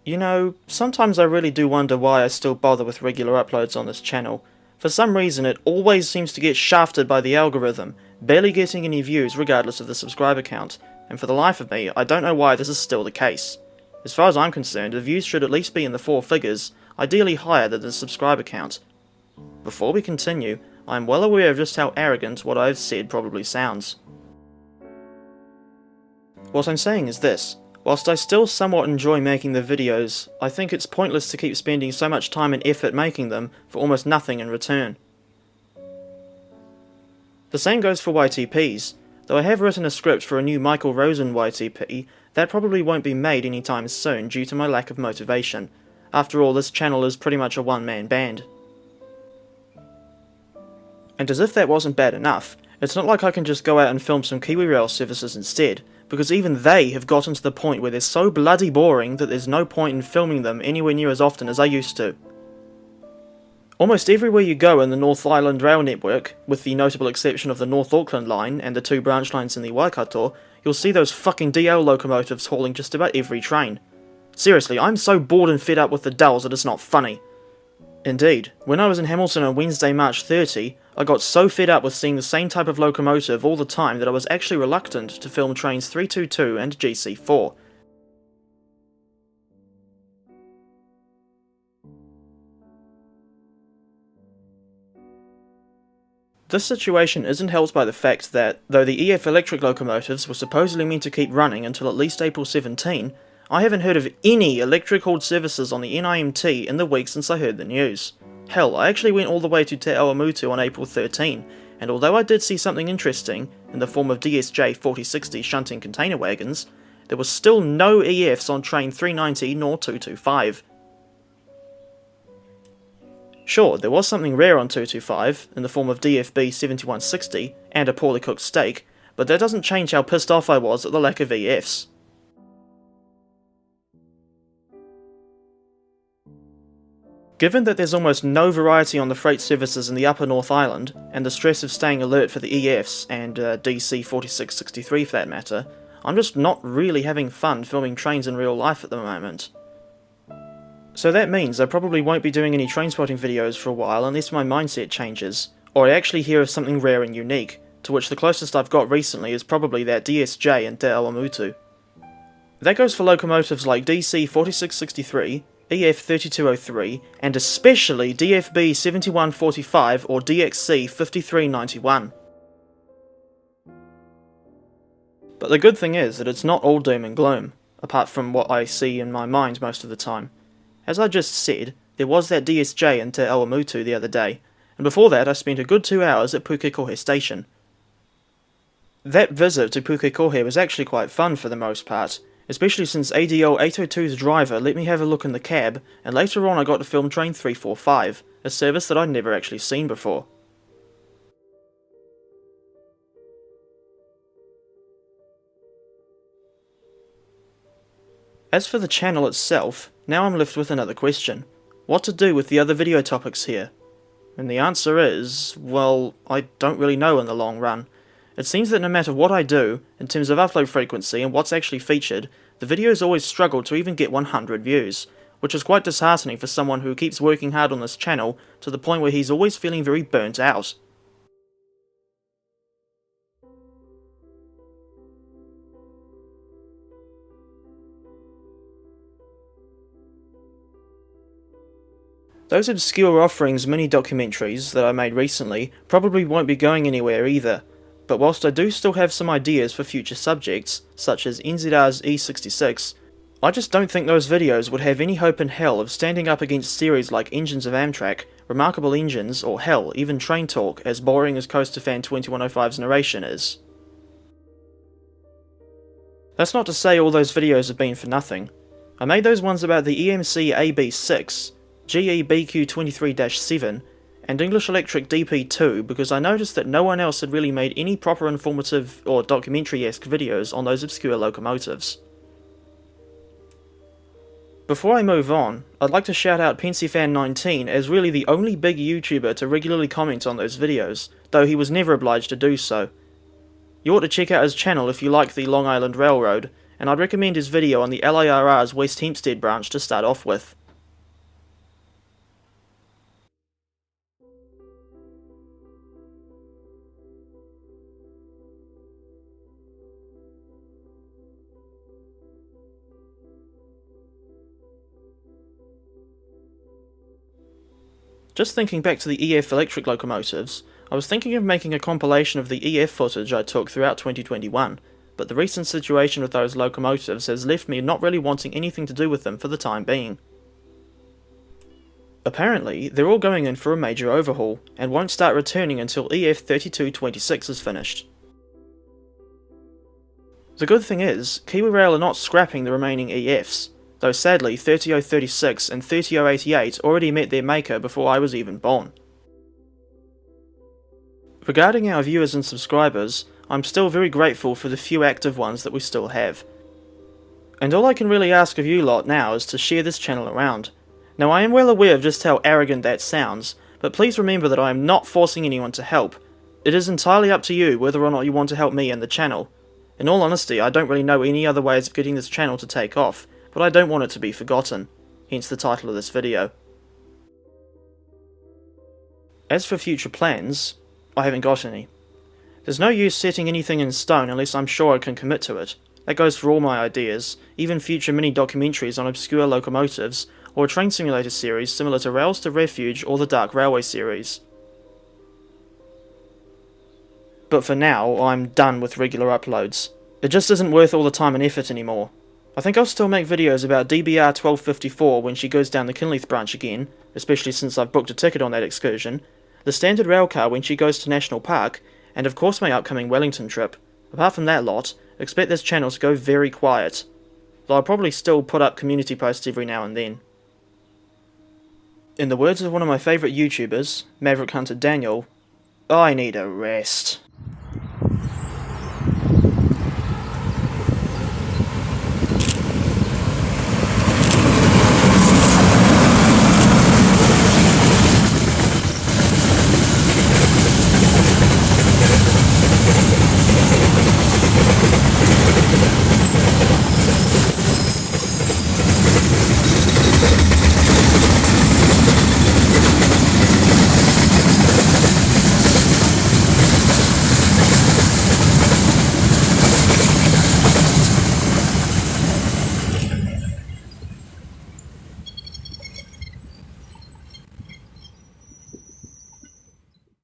You know, sometimes I really do wonder why I still bother with regular uploads on this channel. For some reason it always seems to get shafted by the algorithm, barely getting any views regardless of the subscriber count, and for the life of me, I don't know why this is still the case. As far as I'm concerned, the views should at least be in the 4 figures, ideally higher than the subscriber count. Before we continue, I am well aware of just how arrogant what I have said probably sounds. What I'm saying is this. Whilst I still somewhat enjoy making the videos, I think it's pointless to keep spending so much time and effort making them for almost nothing in return. The same goes for YTPs. Though I have written a script for a new Michael Rosen YTP, that probably won't be made anytime soon due to my lack of motivation. After all, this channel is pretty much a one-man band. And as if that wasn't bad enough, it's not like I can just go out and film some KiwiRail services instead, because even they have gotten to the point where they're so bloody boring that there's no point in filming them anywhere near as often as I used to. Almost everywhere you go in the North Island rail network, with the notable exception of the North Auckland line and the 2 branch lines in the Waikato, you'll see those fucking DL locomotives hauling just about every train. Seriously, I'm so bored and fed up with the dulls that it's not funny. Indeed, when I was in Hamilton on Wednesday, March 30, I got so fed up with seeing the same type of locomotive all the time that I was actually reluctant to film trains 322 and GC4. This situation isn't helped by the fact that, though the EF electric locomotives were supposedly meant to keep running until at least April 17, I haven't heard of any electric-hauled services on the NIMT in the week since I heard the news. Hell, I actually went all the way to Te Awamutu on April 13, and although I did see something interesting, in the form of DSJ 4060 shunting container wagons, there was still no EFs on train 390 nor 225. Sure, there was something rare on 225, in the form of DFB 7160 and a poorly cooked steak, but that doesn't change how pissed off I was at the lack of EFs. Given that there's almost no variety on the freight services in the upper North Island, and the stress of staying alert for the EFs, and DC 4663 for that matter, I'm just not really having fun filming trains in real life at the moment. So that means I probably won't be doing any trainspotting videos for a while unless my mindset changes, or I actually hear of something rare and unique, to which the closest I've got recently is probably that DSJ in Te Awamutu. That goes for locomotives like DC 4663, EF 3203, and especially DFB 7145 or DXC 5391. But the good thing is that it's not all doom and gloom, apart from what I see in my mind most of the time. As I just said, there was that DSJ in Te Awamutu the other day, and before that I spent a good 2 hours at Pukekohe Station. That visit to Pukekohe was actually quite fun for the most part, especially since ADL 802's driver let me have a look in the cab, and later on I got to film train 345, a service that I'd never actually seen before. As for the channel itself, now I'm left with another question. What to do with the other video topics here? And the answer is, well, I don't really know in the long run. It seems that no matter what I do, in terms of upload frequency and what's actually featured, the videos always struggle to even get 100 views, which is quite disheartening for someone who keeps working hard on this channel to the point where he's always feeling very burnt out. Those obscure offerings mini-documentaries that I made recently probably won't be going anywhere either, but whilst I do still have some ideas for future subjects, such as NZR's E66, I just don't think those videos would have any hope in hell of standing up against series like Engines of Amtrak, Remarkable Engines, or hell, even Train Talk, as boring as Coaster Fan 2105's narration is. That's not to say all those videos have been for nothing. I made those ones about the EMC AB6, GE BQ23-7, and English Electric DP2 because I noticed that no one else had really made any proper informative or documentary-esque videos on those obscure locomotives. Before I move on, I'd like to shout out PensyFan19 as really the only big YouTuber to regularly comment on those videos, though he was never obliged to do so. You ought to check out his channel if you like the Long Island Railroad, and I'd recommend his video on the LIRR's West Hempstead branch to start off with. Just thinking back to the EF electric locomotives, I was thinking of making a compilation of the EF footage I took throughout 2021, but the recent situation with those locomotives has left me not really wanting anything to do with them for the time being. Apparently, they're all going in for a major overhaul, and won't start returning until EF 3226 is finished. The good thing is, KiwiRail are not scrapping the remaining EFs, though sadly 30036 and 30088 already met their maker before I was even born. Regarding our viewers and subscribers, I'm still very grateful for the few active ones that we still have. And all I can really ask of you lot now is to share this channel around. Now I am well aware of just how arrogant that sounds, but please remember that I am not forcing anyone to help. It is entirely up to you whether or not you want to help me and the channel. In all honesty, I don't really know any other ways of getting this channel to take off, but I don't want it to be forgotten, hence the title of this video. As for future plans, I haven't got any. There's no use setting anything in stone unless I'm sure I can commit to it. That goes for all my ideas, even future mini documentaries on obscure locomotives, or a train simulator series similar to Rails to Refuge or the Dark Railway series. But for now, I'm done with regular uploads. It just isn't worth all the time and effort anymore. I think I'll still make videos about DBR 1254 when she goes down the Kinleith branch again, especially since I've booked a ticket on that excursion, the standard railcar when she goes to National Park, and of course my upcoming Wellington trip. Apart from that lot, expect this channel to go very quiet, though I'll probably still put up community posts every now and then. In the words of one of my favourite YouTubers, Maverick Hunter Daniel, I need a rest.